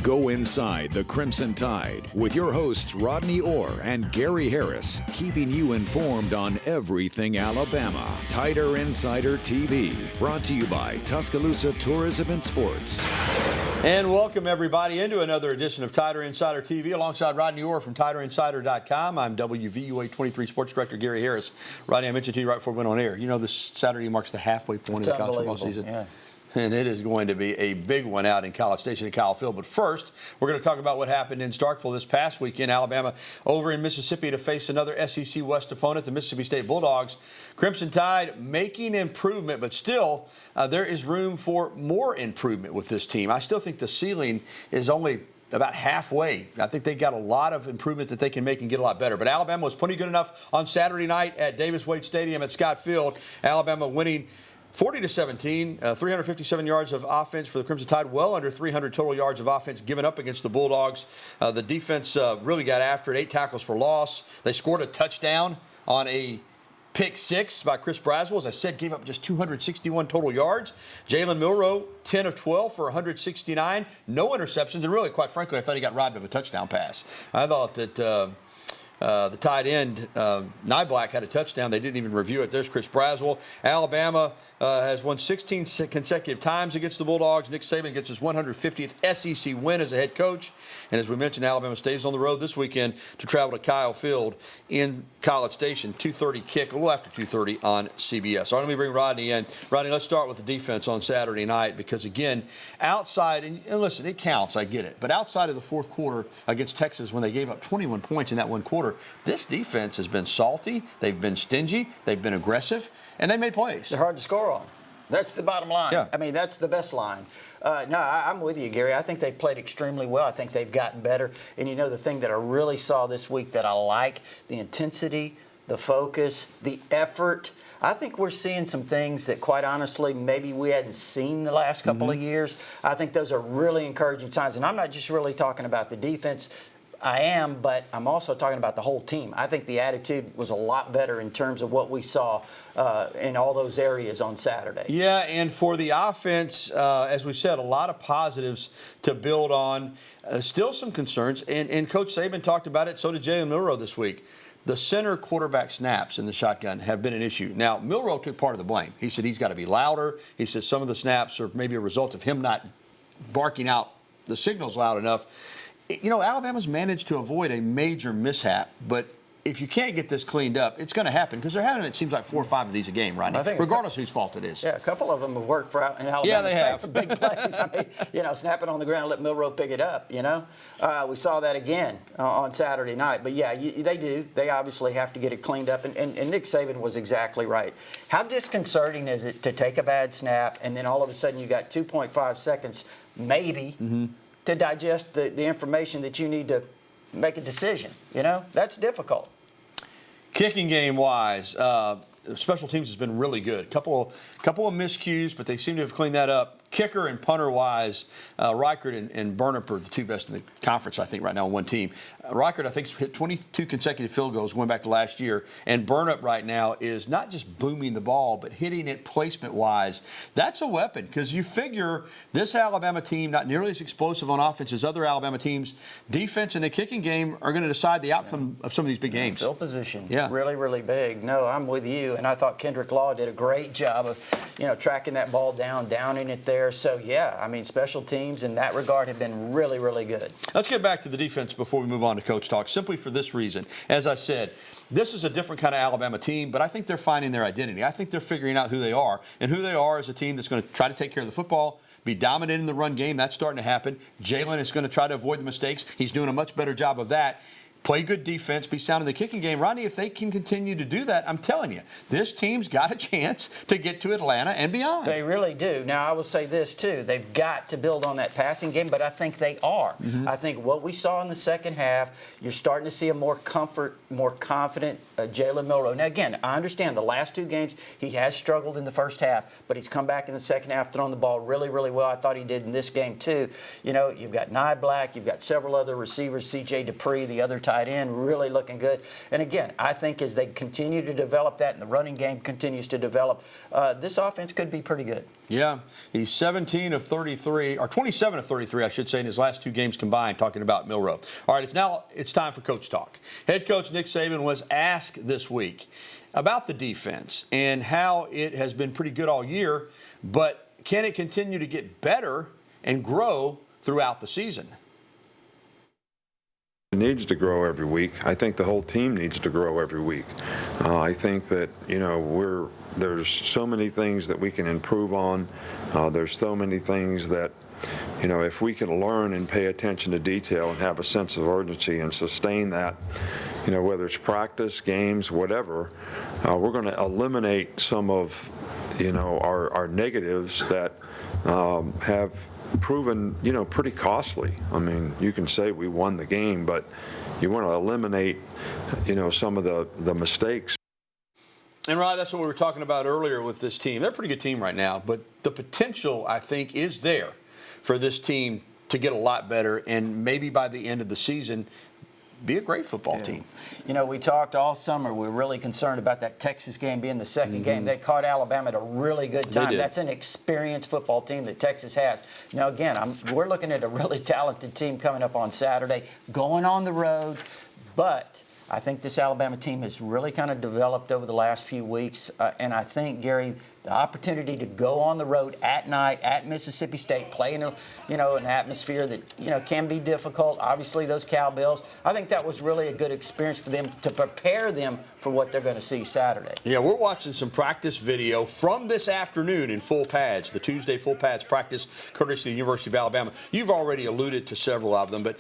Go inside the Crimson Tide with your hosts Rodney Orr and Gary Harris, keeping you informed on everything Alabama. Tider Insider TV, brought to you by Tuscaloosa Tourism and Sports. And welcome everybody into another edition of Tider Insider TV alongside Rodney Orr from TiderInsider.com. I'm WVUA 23 Sports Director Gary Harris. Rodney, I mentioned to you right before we went on air, you know this Saturday marks the halfway point of the college football season. Yeah. And it is going to be a big one out in College Station and Kyle Field. But first, we're going to talk about what happened in Starkville this past weekend. Alabama over in Mississippi to face another SEC West opponent, the Mississippi State Bulldogs. Crimson Tide making improvement, but still there is room for more improvement with this team. I still think the ceiling is only about halfway. I think they got a lot of improvement that they can make and get a lot better. But Alabama was plenty good enough on Saturday night at Davis-Wade Stadium at Scott Field. Alabama winning 40-17, 357 yards of offense for the Crimson Tide, well under 300 total yards of offense given up against the Bulldogs. The defense really got after it, 8 tackles for loss. They scored a touchdown on a pick 6 by Chris Braswell. As I said, gave up just 261 total yards. Jalen Milroe, 10 of 12 for 169, no interceptions, and really, quite frankly, I thought he got robbed of a touchdown pass. I thought that the tight end, Nyblack, had a touchdown. They didn't even review it. There's Chris Braswell. Alabama has won 16 consecutive times against the Bulldogs. Nick Saban gets his 150th SEC win as a head coach. And as we mentioned, Alabama stays on the road this weekend to travel to Kyle Field in College Station. 2:30 kick, a little after 2:30 on CBS. All right, let me bring Rodney in. Rodney, let's start with the defense on Saturday night because, again, outside, and listen, it counts, I get it, but outside of the fourth quarter against Texas when they gave up 21 points in that one quarter, this defense has been salty, they've been stingy, they've been aggressive, and they made plays. They're hard to score on. That's the bottom line. Yeah. I mean, that's the best line. I'm with you, Gary. I think they played extremely well. I think they've gotten better. And, you know, the thing that I really saw this week that I like, the intensity, the focus, the effort. I think we're seeing some things that, quite honestly, maybe we hadn't seen the last couple of years. I think those are really encouraging signs. And I'm not just really talking about the defense. I am, but I'm also talking about the whole team. I think the attitude was a lot better in terms of what we saw in all those areas on Saturday. Yeah, and for the offense, as we said, a lot of positives to build on. Still some concerns, and Coach Saban talked about it, so did Jalen Milroe this week. The center quarterback snaps in the shotgun have been an issue. Now, Milroe took part of the blame. He said he's got to be louder. He said some of the snaps are maybe a result of him not barking out the signals loud enough. You know, Alabama's managed to avoid a major mishap, but if you can't get this cleaned up, it's going to happen because they're having, it seems like 4 or 5 of these a game right now, regardless whose fault it is. Yeah, a couple of them have worked for in Alabama yeah, they State have. for big plays. I mean, you know, snapping on the ground, let Milroe pick it up, you know. We saw that again on Saturday night. But, yeah, they do. They obviously have to get it cleaned up. And Nick Saban was exactly right. How disconcerting is it to take a bad snap and then all of a sudden you got 2.5 seconds, maybe, to digest the information that you need to make a decision? You know, that's difficult. Kicking game-wise, special teams has been really good. Couple of miscues, but they seem to have cleaned that up. Kicker and punter-wise, Reichert and Burnip are the 2 best in the conference, I think, right now on one team. Reichert, I think, has hit 22 consecutive field goals going back to last year. And Burnip right now is not just booming the ball, but hitting it placement-wise. That's a weapon because you figure this Alabama team, not nearly as explosive on offense as other Alabama teams, defense and the kicking game are going to decide the outcome of some of these big games. Field position, yeah, really, really big. No, I'm with you. And I thought Kendrick Law did a great job of, you know, tracking that ball down, downing it there. So, yeah, I mean, special teams in that regard have been really, really good. Let's get back to the defense before we move on to Coach Talk, simply for this reason. As I said, this is a different kind of Alabama team, but I think they're finding their identity. I think they're figuring out who they are, and who they are is a team that's going to try to take care of the football, be dominant in the run game. That's starting to happen. Jalen is going to try to avoid the mistakes. He's doing a much better job of that. Play good defense, be sound in the kicking game. Rodney, if they can continue to do that, I'm telling you, this team's got a chance to get to Atlanta and beyond. They really do. Now, I will say this, too. They've got to build on that passing game, but I think they are. I think what we saw in the second half, you're starting to see a more confident Jalen Milroe. Now, again, I understand the last 2 games, he has struggled in the first half, but he's come back in the second half, throwing the ball really, really well. I thought he did in this game, too. You know, you've got Nyblack, you've got several other receivers, C.J. Dupree, the other tight tight end, really looking good. And again, I think as they continue to develop that and the running game continues to develop, this offense could be pretty good. Yeah, he's 17 of 33, or 27 of 33, I should say, in his last 2 games combined, talking about Milroe. All right, it's time for Coach Talk. Head coach Nick Saban was asked this week about the defense and how it has been pretty good all year, but can it continue to get better and grow throughout the season? It needs to grow every week. I think the whole team needs to grow every week. I think that, there's so many things that we can improve on. There's so many things that, if we can learn and pay attention to detail and have a sense of urgency and sustain that, whether it's practice, games, whatever, we're going to eliminate some of, our negatives that have proven, pretty costly. I mean, you can say we won the game, but you want to eliminate, some of the mistakes. And, Rod, that's what we were talking about earlier with this team. They're a pretty good team right now, but the potential, I think, is there for this team to get a lot better and maybe by the end of the season be a great football team. We talked all summer. We're really concerned about that Texas game being the second game. They caught Alabama at a really good time. That's an experienced football team that Texas has. Now, again, we're looking at a really talented team coming up on Saturday, going on the road, but I think this Alabama team has really kind of developed over the last few weeks, and I think, Gary, the opportunity to go on the road at night at Mississippi State, play in an atmosphere that can be difficult. Obviously, those Cowbells. I think that was really a good experience for them to prepare them for what they're going to see Saturday. Yeah, we're watching some practice video from this afternoon in full pads, the Tuesday full pads practice, courtesy of the University of Alabama. You've already alluded to several of them, but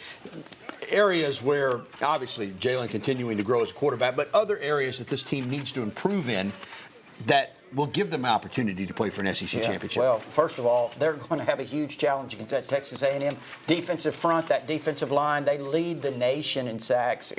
areas where obviously Jalen continuing to grow as a quarterback, but other areas that this team needs to improve in that will give them an opportunity to play for an SEC championship. Well, first of all, they're going to have a huge challenge against that Texas A&M defensive front, that defensive line. They lead the nation in sacks,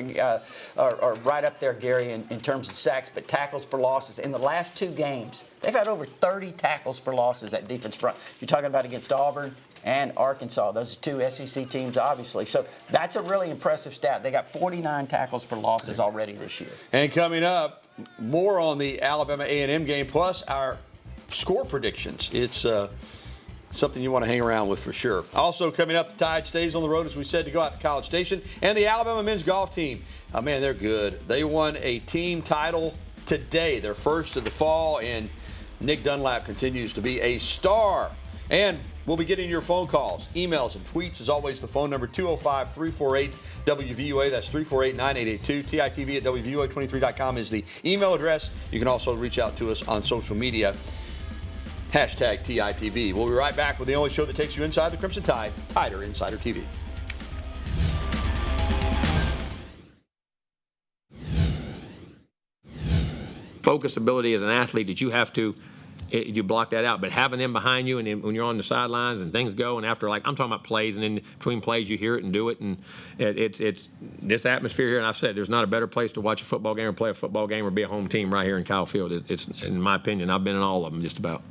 are right up there, Gary, in terms of sacks, but tackles for losses. In the last 2 games, they've had over 30 tackles for losses at defense front. You're talking about against Auburn and Arkansas. Those are 2 SEC teams, obviously. So that's a really impressive stat. They got 49 tackles for losses already this year. And coming up, more on the Alabama A&M game, plus our score predictions. It's something you want to hang around with for sure. Also coming up, the Tide stays on the road, as we said, to go out to College Station. And the Alabama men's golf team, oh, man, they're good. They won a team title today, their first of the fall, and Nick Dunlap continues to be a star. And we'll be getting your phone calls, emails, and tweets. As always, the phone number 205-348-WVUA. That's 348-9882. TITV at WVUA23.com is the email address. You can also reach out to us on social media. Hashtag TITV. We'll be right back with the only show that takes you inside the Crimson Tide, Tider Insider TV. Focus ability as an athlete that you have to you block that out. But having them behind you, and then when you're on the sidelines and things go, and after, like, I'm talking about plays, and in between plays you hear it and do it, and it's this atmosphere here. And I've said there's not a better place to watch a football game or play a football game or be a home team right here in Kyle Field. It's, in my opinion, I've been in all of them just about.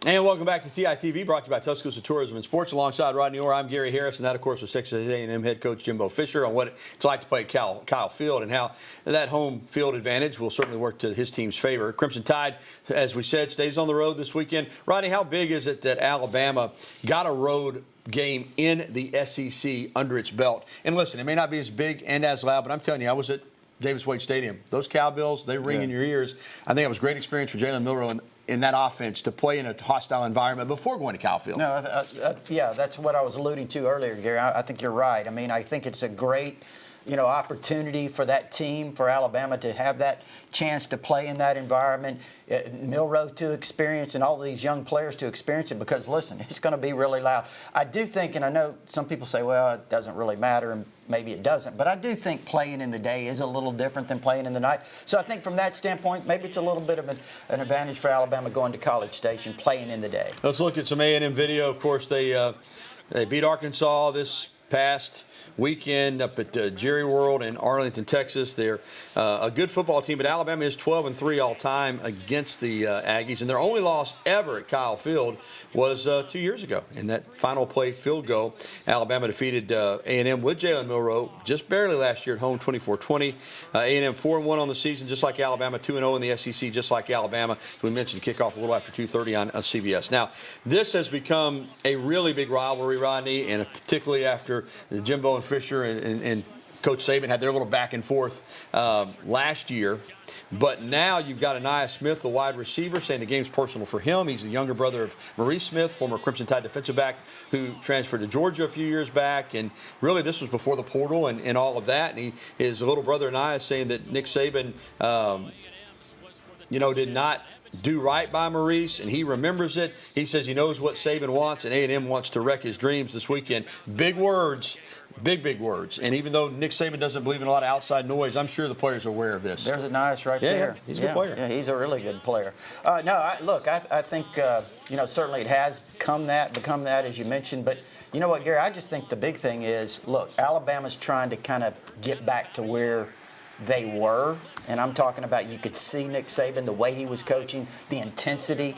And welcome back to TITV, brought to you by Tuscaloosa Tourism and Sports. Alongside Rodney Orr, I'm Gary Harris, and that, of course, was Texas A&M head coach Jimbo Fisher on what it's like to play at Kyle Field and how that home field advantage will certainly work to his team's favor. Crimson Tide, as we said, stays on the road this weekend. Rodney, how big is it that Alabama got a road game in the SEC under its belt? And listen, it may not be as big and as loud, but I'm telling you, I was at Davis Wade Stadium. Those Cowbells, they ring in your ears. I think it was a great experience for Jalen Milroe in that offense to play in a hostile environment before going to Kyle Field. No, yeah, that's what I was alluding to earlier, Gary. I think you're right. I mean, I think it's a great, opportunity for that team, for Alabama to have that chance to play in that environment, Milroe to experience, and all these young players to experience it, because, listen, it's going to be really loud. I do think, and I know some people say, well, it doesn't really matter, and maybe it doesn't, but I do think playing in the day is a little different than playing in the night. So I think from that standpoint, maybe it's a little bit of an advantage for Alabama going to College Station, playing in the day. Let's look at some A&M video. Of course, they beat Arkansas this past weekend up at Jerry World in Arlington, Texas. They're a good football team, but Alabama is 12-3 all time against the Aggies, and their only loss ever at Kyle Field was 2 years ago. In that final play field goal, Alabama defeated A&M with Jalen Milroe just barely last year at home, 24-20. A&M 4-1 on the season, just like Alabama, 2-0 in the SEC, just like Alabama. As we mentioned, kickoff a little after 2:30 on CBS. Now, this has become a really big rivalry, Rodney, and particularly after Jimbo and Fisher and Coach Saban had their little back and forth last year. But now you've got Aniyah Smith, the wide receiver, saying the game's personal for him. He's the younger brother of Maurice Smith, former Crimson Tide defensive back, who transferred to Georgia a few years back. And really, this was before the portal and all of that. And his little brother Aniyah is saying that Nick Saban, did not do right by Maurice, and he remembers it. He says he knows what Saban wants, and A&M wants to wreck his dreams this weekend. Big words. Big words. And even though Nick Saban doesn't believe in a lot of outside noise, I'm sure the players are aware of this. There's Aniyah right there. Yeah, he's a good player. Yeah, he's a really good player. I think, certainly it has become that, as you mentioned. But you know what, Gary, I just think the big thing is, look, Alabama's trying to kind of get back to where they were. And I'm talking about, you could see Nick Saban, the way he was coaching, the intensity,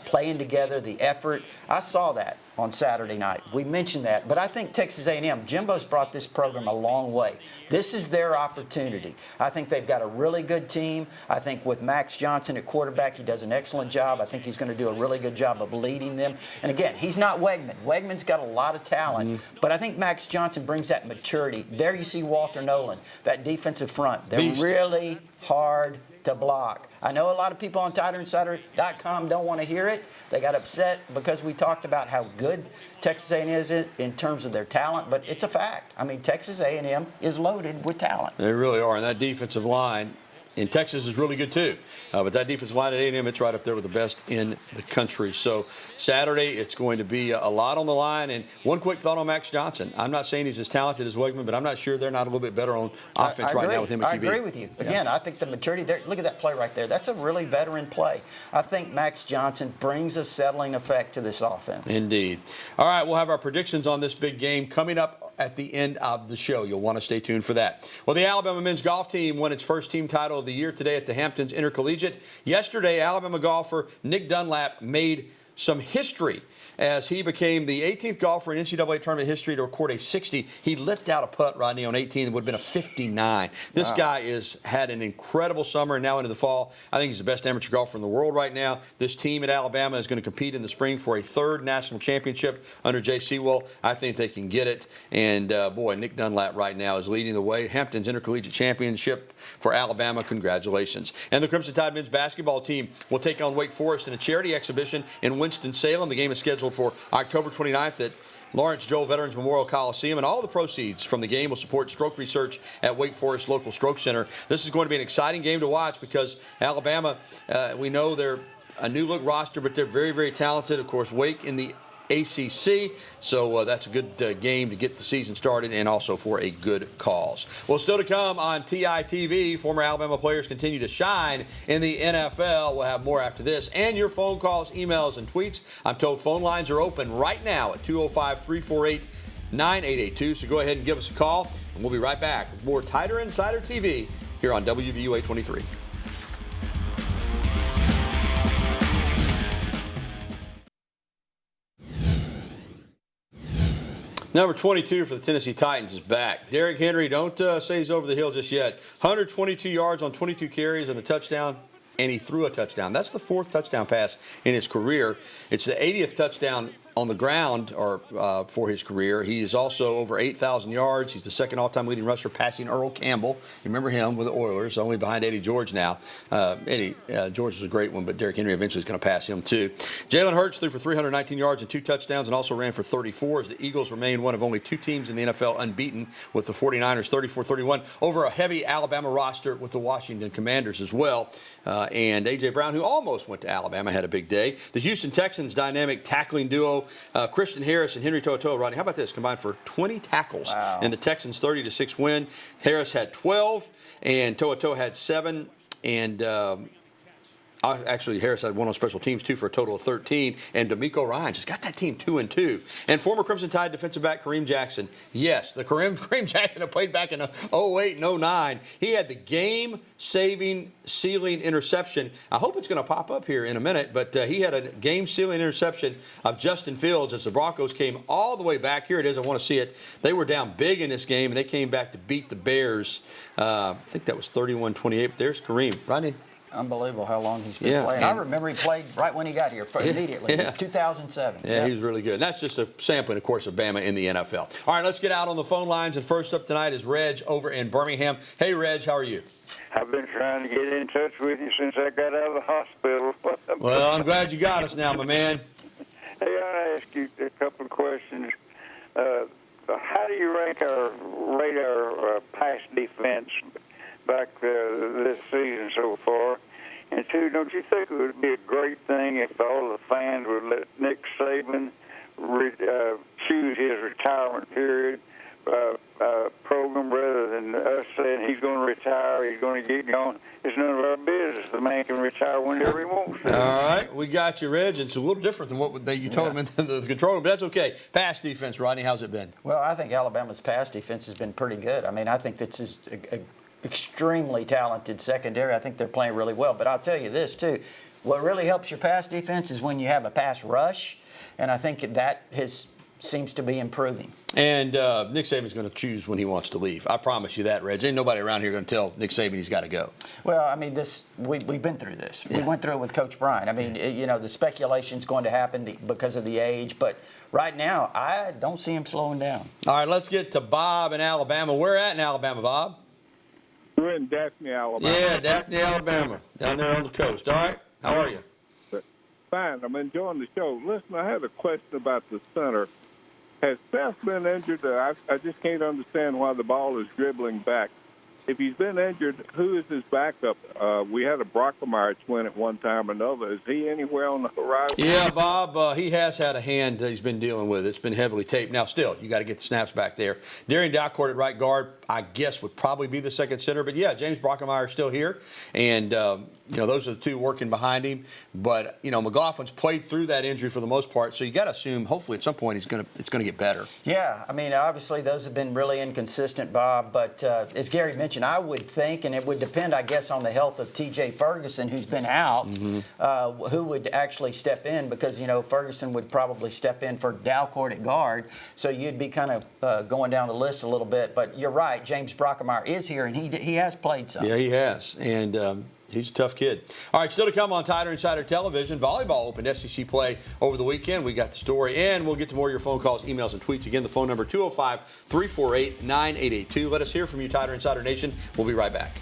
playing together, the effort. I saw that on Saturday night. We mentioned that. But I think Texas A&M, Jimbo's brought this program a long way. This is their opportunity. I think they've got a really good team. I think with Max Johnson at quarterback, he does an excellent job. I think he's going to do a really good job of leading them. And again, he's not Wegman. Wegman's got a lot of talent. But I think Max Johnson brings that maturity. There you see Walter Nolan, that defensive front. They're Beast. really hard to block. I know a lot of people on TiderInsider.com don't want to hear it. They got upset because we talked about how good Texas A&M is in terms of their talent, but it's a fact. I mean, Texas A&M is loaded with talent. They really are, and that defensive line in Texas is really good too. But that defensive line at A&M, it's right up there with the best in the country. So Saturday, it's going to be a lot on the line. And one quick thought on Max Johnson. I'm not saying he's as talented as Wegman, but I'm not sure they're not a little bit better on offense right now with him at QB. I agree with you. Again, I think the maturity there, look at that play right there. That's a really veteran play. I think Max Johnson brings a settling effect to this offense. Indeed. All right, we'll have our predictions on this big game coming up at the end of the show. You'll want to stay tuned for that. Well, the Alabama men's golf team won its first team title of the year today at the Hamptons Intercollegiate. Yesterday, Alabama golfer Nick Dunlap made some history as he became the 18th golfer in NCAA tournament history to record a 60. He lipped out a putt, Rodney, on 18 that would have been a 59. This guy has had an incredible summer and now into the fall. I think he's the best amateur golfer in the world right now. This team at Alabama is going to compete in the spring for a third national championship under Jay Sewell. I think they can get it. And, boy, Nick Dunlap right now is leading the way. Hamptons Intercollegiate Championship for Alabama. Congratulations. And the Crimson Tide men's basketball team will take on Wake Forest in a charity exhibition in Winston-Salem. The game is scheduled for October 29th at Lawrence Joel Veterans Memorial Coliseum, and all the proceeds from the game will support stroke research at Wake Forest Local Stroke Center. This is going to be an exciting game to watch because Alabama, we know they're a new-look roster, but they're very, very talented. Of course, Wake in the ACC, so that's a good game to get the season started and also for a good cause. Well, still to come on TITV, former Alabama players continue to shine in the NFL. We'll have more after this, and your phone calls, emails, and tweets. I'm told phone lines are open right now at 205-348-9882, so go ahead and give us a call, and we'll be right back with more Tider Insider TV here on WVUA 23. Number 22 for the Tennessee Titans is back. Derrick Henry, don't say he's over the hill just yet. 122 yards on 22 carries and a touchdown, and he threw a touchdown. That's the fourth touchdown pass in his career. It's the 80th touchdown on the ground or for his career. He is also over 8,000 yards. He's the second all-time leading rusher, passing Earl Campbell. You remember him with the Oilers, only behind Eddie George now. Eddie George was a great one, but Derrick Henry eventually is going to pass him too. Jalen Hurts threw for 319 yards and 2 touchdowns and also ran for 34 as the Eagles remain one of only 2 teams in the NFL unbeaten, with the 49ers 34-31 over a heavy Alabama roster with the Washington Commanders as well. And A.J. Brown, who almost went to Alabama, had a big day. The Houston Texans dynamic tackling duo, Christian Harris and Henry To'oTo'o, Rodney, how about this? Combined for 20 tackles in the Texans' 30-6 win. Harris had 12, and To'oTo'o had 7. And Actually, Harris had one on special teams, too, for a total of 13. And D'Amico Ryans has got that team 2-2. And former Crimson Tide defensive back Kareem Jackson. Yes, the Kareem Jackson that played back in 08 and 09. He had the game-saving, sealing interception. I hope it's going to pop up here in a minute, but he had a game-sealing interception of Justin Fields as the Broncos came all the way back. Here it is. I want to see it. They were down big in this game, and they came back to beat the Bears. I think that was 31-28. But there's Kareem. Rodney? Unbelievable how long he's been playing. I remember he played right when he got here, immediately, 2007. Yeah, he was really good. And that's just a sampling, of course, of Bama in the NFL. All right, let's get out on the phone lines. And first up tonight is Reg over in Birmingham. Hey, Reg, how are you? I've been trying to get in touch with you since I got out of the hospital. Well, I'm glad you got us now, my man. Hey, I want to ask you a couple of questions. How do you rate our pass defense back this season so far? And two, don't you think it would be a great thing if all the fans would let Nick Saban choose his retirement period program rather than us saying he's going to retire, he's going to get gone? It's none of our business. The man can retire whenever he wants to. All right, we got you, Reg. It's a little different than what you told him in the control room, but that's okay. Pass defense, Rodney, how's it been? Well, I think Alabama's pass defense has been pretty good. I mean, I think this is a extremely talented secondary. I think they're playing really well. But I'll tell you this, too. What really helps your pass defense is when you have a pass rush, and I think that seems to be improving. And Nick Saban's going to choose when he wants to leave. I promise you that, Reg. Ain't nobody around here going to tell Nick Saban he's got to go. Well, I mean, we've been through this. Yeah. We went through it with Coach Bryant. I mean, the speculation's going to happen because of the age, but right now, I don't see him slowing down. All right, let's get to Bob in Alabama. Where at in Alabama, Bob? We're in Daphne, Alabama. Yeah, Daphne, Alabama, down there on the coast. All right, how are you? Fine, I'm enjoying the show. Listen, I had a question about the center. Has Seth been injured? I just can't understand why the ball is dribbling back. If he's been injured, who is his backup? We had a Brockermeyer win at one time or another. Is he anywhere on the horizon? Yeah, Bob, he has had a hand that he's been dealing with. It's been heavily taped. Now, still, you got to get the snaps back there. Darian Dalcourt at right guard, I guess, would probably be the second center. But, yeah, James Brockermeyer is still here. And, those are the two working behind him. But, McLaughlin's played through that injury for the most part. So you got to assume, hopefully, at some point, it's going to get better. Yeah, I mean, obviously, those have been really inconsistent, Bob. But as Gary mentioned, I would think, and it would depend, I guess, on the health of T.J. Ferguson, who's been out, who would actually step in, because, Ferguson would probably step in for Dalcourt at guard. So you'd be kind of going down the list a little bit. But you're right, James Brockermeyer is here, and he has played some. Yeah, he has. And he's a tough kid. All right, still to come on Tider Insider Television. Volleyball opened SEC play over the weekend. We got the story, and we'll get to more of your phone calls, emails, and tweets. Again, the phone number 205-348-9882. Let us hear from you, Tider Insider Nation. We'll be right back.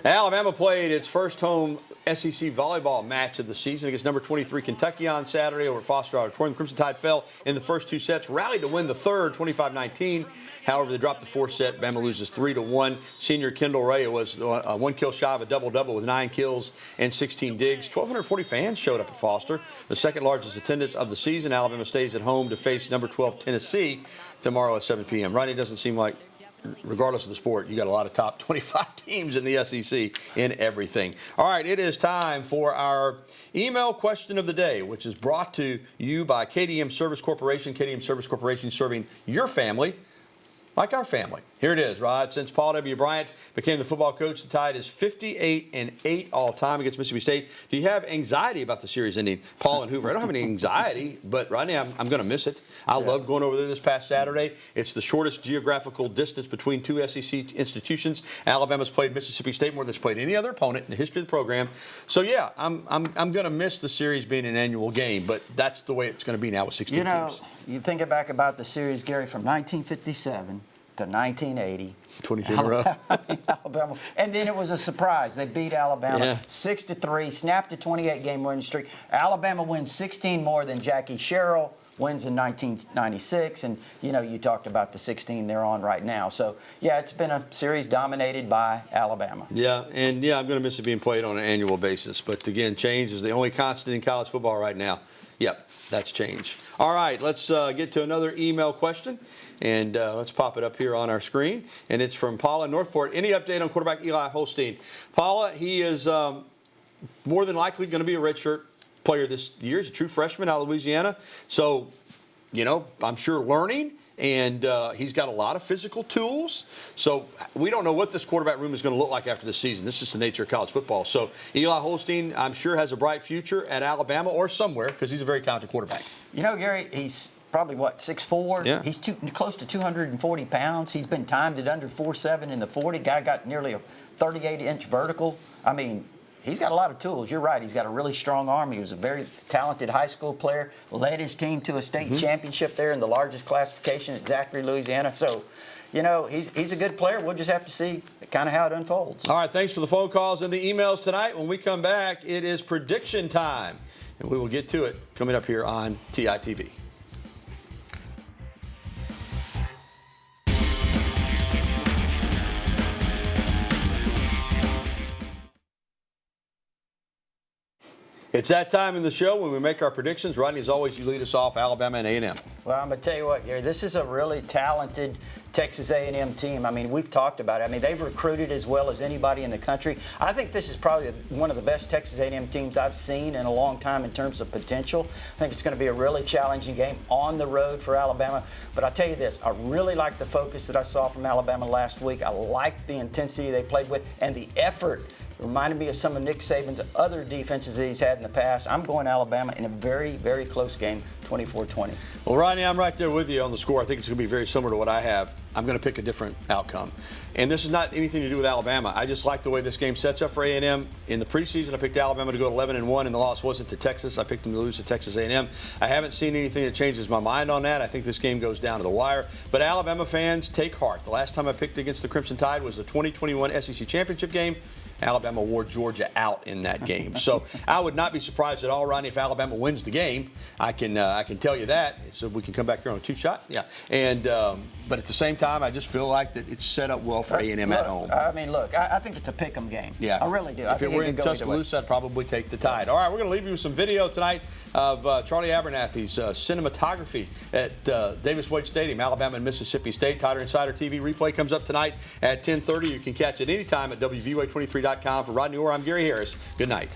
Alabama played its first home SEC volleyball match of the season against number 23 Kentucky on Saturday over at Foster Auditorium. The Crimson Tide fell in the first two sets, rallied to win the third, 25-19. However, they dropped the fourth set. Bama loses 3-1. Senior Kendall Ray was one kill shy of a double-double with 9 kills and 16 digs. 1,240 fans showed up at Foster, the second largest attendance of the season. Alabama stays at home to face number 12 Tennessee tomorrow at 7 p.m. Rodney, doesn't seem like, regardless of the sport, you got a lot of top 25 teams in the SEC in everything. All right, it is time for our email question of the day, which is brought to you by KDM Service Corporation. KDM Service Corporation serving your family like our family. Here it is, Rod. Since Paul W. Bryant became the football coach, the Tide is 58-8 all time against Mississippi State. Do you have anxiety about the series ending? Paul and Hoover, I don't have any anxiety, but Rodney, I'm going to miss it. I loved going over there this past Saturday. It's the shortest geographical distance between two SEC institutions. Alabama's played Mississippi State more than it's played any other opponent in the history of the program. So, yeah, I'm going to miss the series being an annual game, but that's the way it's going to be now with 16 teams. You think back about the series, Gary, from 1957 to 1980. 22 in a row. Alabama. And then it was a surprise. They beat Alabama 6-3, snapped a 28-game winning streak. Alabama wins 16 more than Jackie Sherrill wins in 1996. And, you talked about the 16 they're on right now. So, yeah, it's been a series dominated by Alabama. Yeah, and, I'm going to miss it being played on an annual basis. But, again, change is the only constant in college football right now. Yep, that's changed. All right, let's get to another email question, and let's pop it up here on our screen. And it's from Paula in Northport. Any update on quarterback Eli Holstein? Paula, he is more than likely going to be a redshirt player this year. He's a true freshman out of Louisiana. So, I'm sure learning. And he's got a lot of physical tools. So we don't know what this quarterback room is going to look like after this season. This is the nature of college football. So Eli Holstein, I'm sure, has a bright future at Alabama or somewhere because he's a very talented quarterback. Gary, he's probably, 6'4"? Yeah. He's close to 240 pounds. He's been timed at under 4.7 in the 40. Guy got nearly a 38-inch vertical. I mean, he's got a lot of tools. You're right. He's got a really strong arm. He was a very talented high school player, led his team to a state championship there in the largest classification at Zachary, Louisiana. So, he's a good player. We'll just have to see kind of how it unfolds. All right, thanks for the phone calls and the emails tonight. When we come back, it is prediction time, and we will get to it coming up here on TITV. It's that time in the show when we make our predictions. Rodney, as always, you lead us off, Alabama and A&M. Well, I'm going to tell you what, Gary, this is a really talented Texas A&M team. I mean, we've talked about it. I mean, they've recruited as well as anybody in the country. I think this is probably one of the best Texas A&M teams I've seen in a long time in terms of potential. I think it's going to be a really challenging game on the road for Alabama. But I'll tell you this, I really like the focus that I saw from Alabama last week. I like the intensity they played with and the effort. It reminded me of some of Nick Saban's other defenses that he's had in the past. I'm going Alabama in a very, very close game, 24-20. Well, Rodney, I'm right there with you on the score. I think it's going to be very similar to what I have. I'm going to pick a different outcome. And this is not anything to do with Alabama. I just like the way this game sets up for A&M. In the preseason, I picked Alabama to go 11-1, and the loss wasn't to Texas. I picked them to lose to Texas A&M. I haven't seen anything that changes my mind on that. I think this game goes down to the wire. But Alabama fans, take heart. The last time I picked against the Crimson Tide was the 2021 SEC Championship game. Alabama wore Georgia out in that game. So I would not be surprised at all, Ronnie, if Alabama wins the game. I can tell you that. So we can come back here on a two-shot. Yeah. And but at the same time, I just feel like that it's set up well for A&M at home. I mean, look, I think it's a pick-em game. Yeah. I really do. If it were in Tuscaloosa, I'd probably take the Tide. All right, we're going to leave you with some video tonight of Charlie Abernathy's cinematography at Davis Wade Stadium, Alabama and Mississippi State. Tider Insider TV replay comes up tonight at 10:30. You can catch it anytime at WVUA23.com. For Rodney Orr, I'm Gary Harris. Good night.